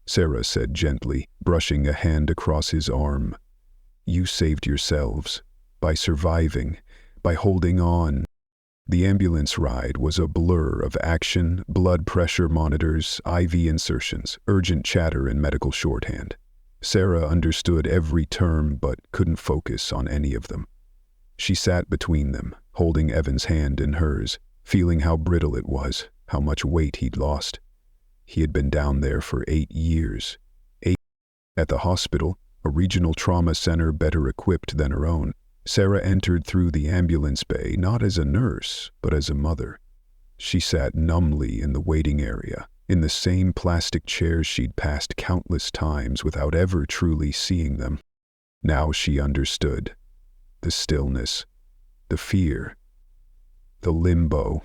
Sarah said gently, brushing a hand across his arm. "You saved yourselves, by surviving, by holding on. The ambulance ride was a blur of action, blood pressure monitors, IV insertions, urgent chatter, and medical shorthand. Sarah understood every term but couldn't focus on any of them. She sat between them, holding Evan's hand in hers, feeling how brittle it was, how much weight he'd lost. He had been down there for 8 years. 8. At the hospital, a regional trauma center better equipped than her own, Sarah entered through the ambulance bay not as a nurse, but as a mother. She sat numbly in the waiting area, in the same plastic chairs she'd passed countless times without ever truly seeing them. Now she understood. The stillness, the fear, the limbo.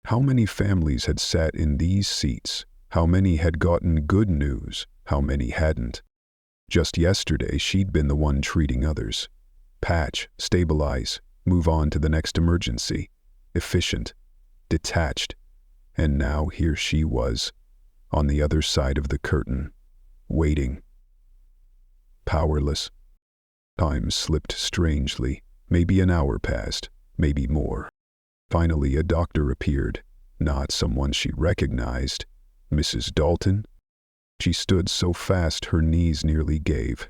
How many families had sat in these seats? How many had gotten good news? How many hadn't? Just yesterday, she'd been the one treating others. Patch, stabilize, move on to the next emergency. Efficient, detached. And now here she was, on the other side of the curtain, waiting. Powerless. Time slipped strangely. Maybe an hour passed, maybe more. Finally, a doctor appeared. Not someone she recognized. Mrs. Dalton? She stood so fast her knees nearly gave.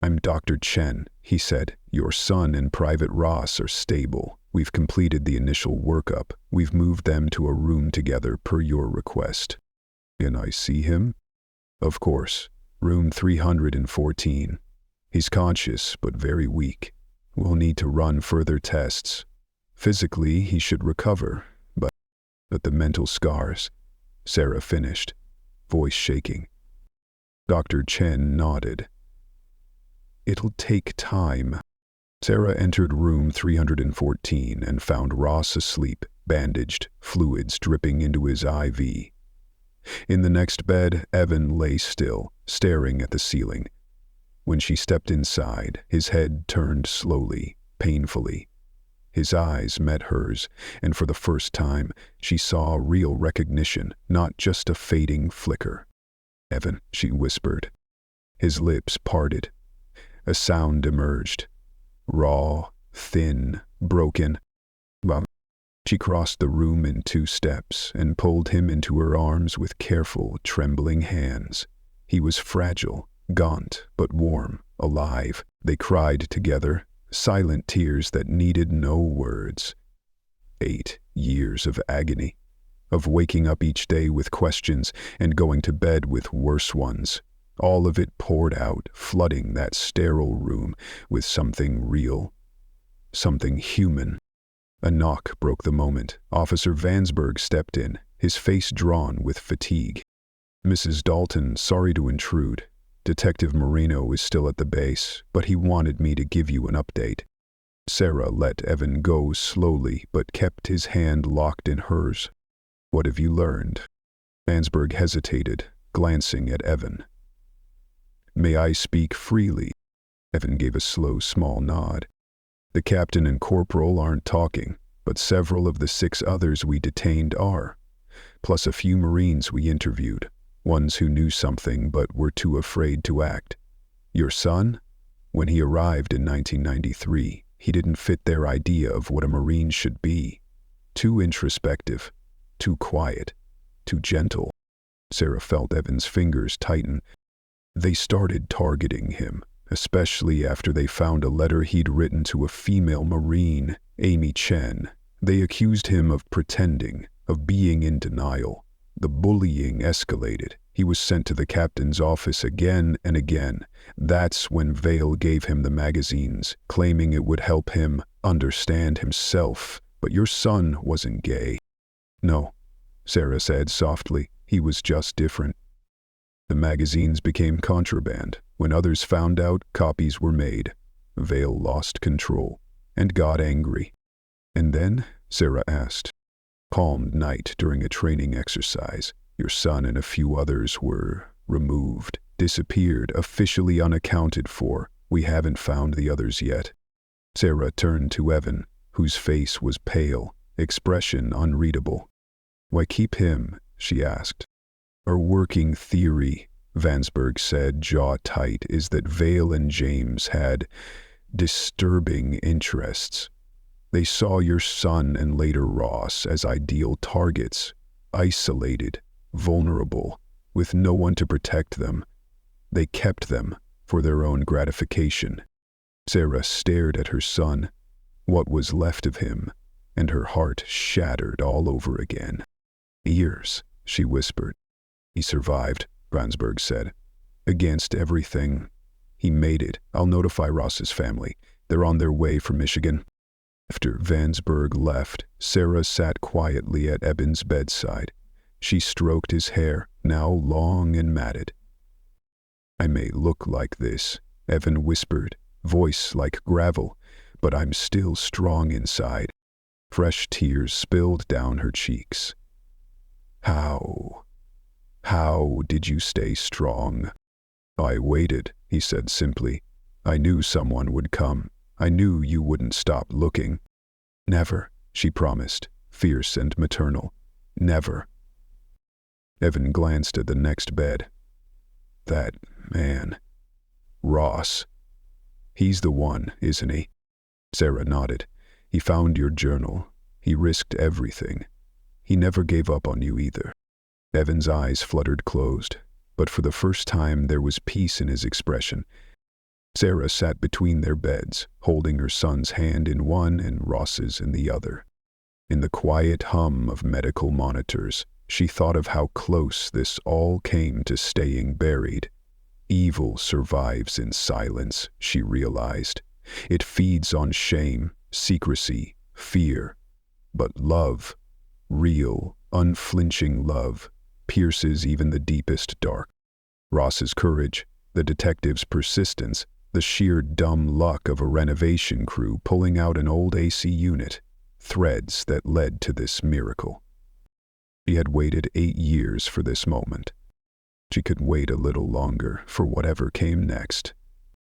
"I'm Dr. Chen," he said. "Your son and Private Ross are stable. We've completed the initial workup. We've moved them to a room together per your request." "Can I see him?" "Of course. Room 314. He's conscious, but very weak. We'll need to run further tests. Physically, he should recover, but the mental scars," Sarah finished, voice shaking. Dr. Chen nodded. "It'll take time." Sarah entered room 314 and found Ross asleep, bandaged, fluids dripping into his IV. In the next bed, Evan lay still, staring at the ceiling. When she stepped inside, his head turned slowly, painfully. His eyes met hers, and for the first time, she saw real recognition, not just a fading flicker. "Evan," she whispered. His lips parted. A sound emerged. Raw, thin, broken. Well, she crossed the room in 2 steps and pulled him into her arms with careful, trembling hands. He was fragile, gaunt, but warm, alive. They cried together, silent tears that needed no words. 8 years of agony, of waking up each day with questions and going to bed with worse ones. All of it poured out, flooding that sterile room with something real, something human. A knock broke the moment. Officer Vansberg stepped in, his face drawn with fatigue. "Mrs. Dalton, sorry to intrude. Detective Marino is still at the base, but he wanted me to give you an update." Sarah let Evan go slowly, but kept his hand locked in hers. "What have you learned?" Vansberg hesitated, glancing at Evan. "May I speak freely?" Evan gave a slow, small nod. "The captain and corporal aren't talking, but several of the 6 others we detained are, plus a few Marines we interviewed, ones who knew something but were too afraid to act. Your son? When he arrived in 1993, he didn't fit their idea of what a Marine should be. Too introspective, too quiet, too gentle." Sarah felt Evan's fingers tighten. "They started targeting him, especially after they found a letter he'd written to a female Marine, Amy Chen. They accused him of pretending, of being in denial. The bullying escalated. He was sent to the captain's office again and again. That's when Vale gave him the magazines, claiming it would help him understand himself. But your son wasn't gay." "No," Sarah said softly. "He was just different." The magazines became contraband. When others found out, copies were made. Vale lost control and got angry. "And then?" Sarah asked. "Palm night during a training exercise. Your son and a few others were removed, disappeared, officially unaccounted for. We haven't found the others yet." Sarah turned to Evan, whose face was pale, expression unreadable. "Why keep him?" she asked. "Our working theory," Vansberg said, jaw tight, "is that Vale and James had disturbing interests. They saw your son and later Ross as ideal targets, isolated, vulnerable, with no one to protect them. They kept them for their own gratification. Sarah stared at her son, what was left of him, and her heart shattered all over again. "Years," she whispered. "He survived," Bransberg said. "Against everything. He made it. I'll notify Ross's family. They're on their way from Michigan." After Vansberg left, Sarah sat quietly at Eben's bedside. She stroked his hair, now long and matted. "I may look like this," Evan whispered, voice like gravel, "but I'm still strong inside." Fresh tears spilled down her cheeks. How did you stay strong?" "I waited," he said simply. "I knew someone would come. I knew you wouldn't stop looking." "Never," she promised, fierce and maternal. "Never." Evan glanced at the next bed. "That man, Ross. He's the one, isn't he?" Sarah nodded. "He found your journal. He risked everything. He never gave up on you either." Evan's eyes fluttered closed, but for the first time there was peace in his expression. Sarah sat between their beds, holding her son's hand in one and Ross's in the other. In the quiet hum of medical monitors, she thought of how close this all came to staying buried. Evil survives in silence, she realized. It feeds on shame, secrecy, fear. But love, real, unflinching love, pierces even the deepest dark. Ross's courage, the detective's persistence, the sheer dumb luck of a renovation crew pulling out an old AC unit, threads that led to this miracle. She had waited 8 years for this moment. She could wait a little longer for whatever came next.